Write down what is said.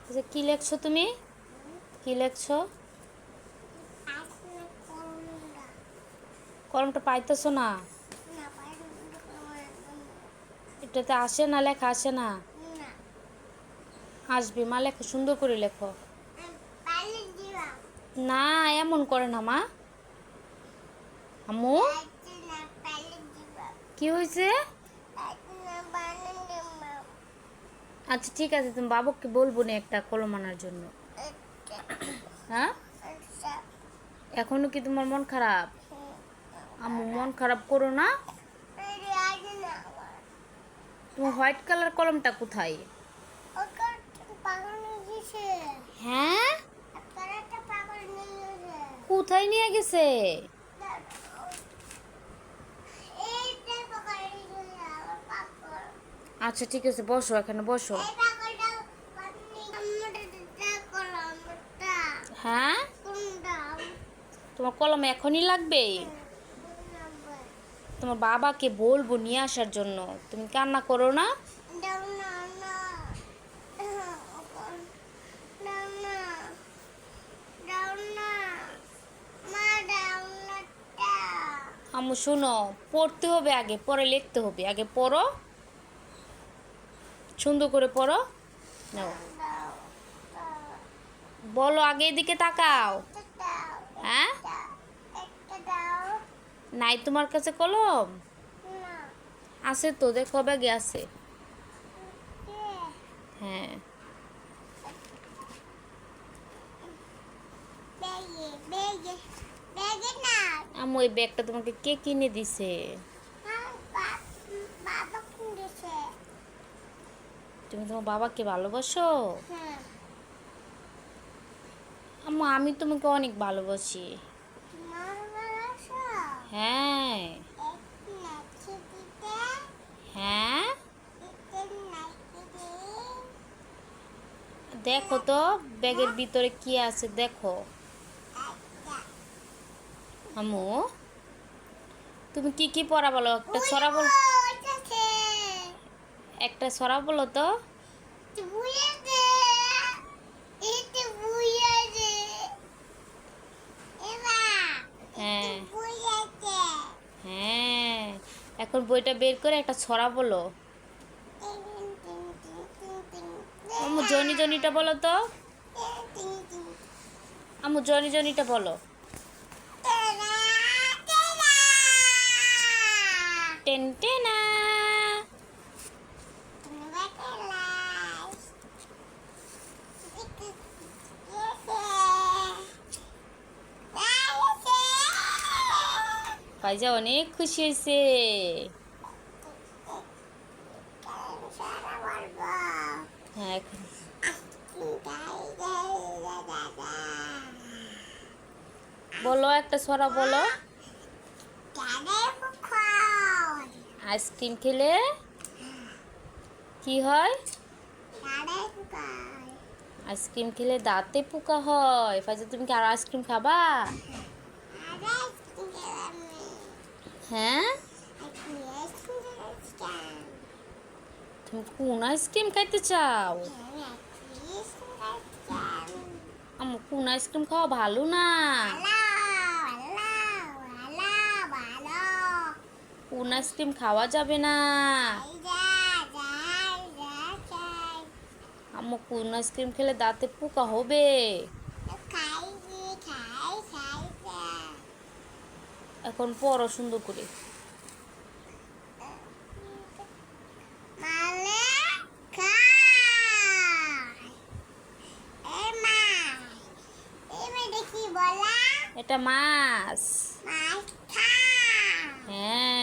আচ্ছা, কি লেখছো তুমি? কি লেখছো? কলমটা পাইতেছো না? এটাতে আসে না, লেখা আসে না? আসবে মা, লেখো, সুন্দর করে লেখো। না, এমন করে না মা। আম্মু, কি হয়েছে? আচ্ছা ঠিক আছে, তুমি বাবুকে বলবো না একটা কলম আনার জন্য। হ্যাঁ, এখনো কি তোমার মন খারাপ? আম্মু, মন খারাপ করো না। তোমার হোয়াইট কালার কলমটা কোথায়? হ্যাঁ, কোথায় নিয়ে গেছে? আচ্ছা ঠিক আছে, বসো, এখানে বসো। হ্যাঁ, তোমার কলম এখনই লাগবে? তোমার বাবাকে বলবো নিয়ে আসার জন্য, তুমি কান্না করো না। আম্মু শোনো, পড়তে হবে আগে, পরে লিখতে হবে। আগে পড়ো, সুন্দর করে পড়ো। নাও, বলো, আগে এদিকে তাকাও। হ্যাঁ, নাই তোমার কাছে কলম? আছে তো, দেখো ব্যাগে আছে। হ্যাঁ, আম্মু এই ব্যাগটা তোমাকে কে কিনে দিছে? তুমি তোমার বাবাকে ভালোবাসো? আম্মু, আমি তোমাকে অনেক ভালোবাসি। হ্যাঁ। হ্যাঁ, দেখো তো ব্যাগের ভিতরে কি আছে, দেখো। আম্মু, তুমি কি কি পড়া বলো, একটা ছড়া বলো। একটা ছড়া বলো তো। হ্যাঁ, হ্যাঁ, এখন বইটা বের করে একটা ছড়া বলো। আম্মু, জনি জনিটা বলো তো। আম্মু, জনি জনিটা বলো। টেন টেনা। ফাইজা অনেক খুশি হয়েছে। হ্যাঁ, এখন বলো, একটা ছড়া বলো। আইসক্রিম খেলে কি হয়? আইসক্রিম খেলে দাঁতে পোকা হয়। ফাইজা, তুমি কি আর আইসক্রিম খাবা? হ্যাঁ, তুমি কোন আইসক্রিম খাইতে চাও? আম্মু, কোন আইসক্রিম খাওয়া ভালো না? কোন আইসক্রিম খাওয়া যাবে না? আম্মু, কোন আইসক্রিম খেলে দাঁতে পোকা হবে? এখন পড়ো সুন্দর করে। এটা মাছ। হ্যাঁ।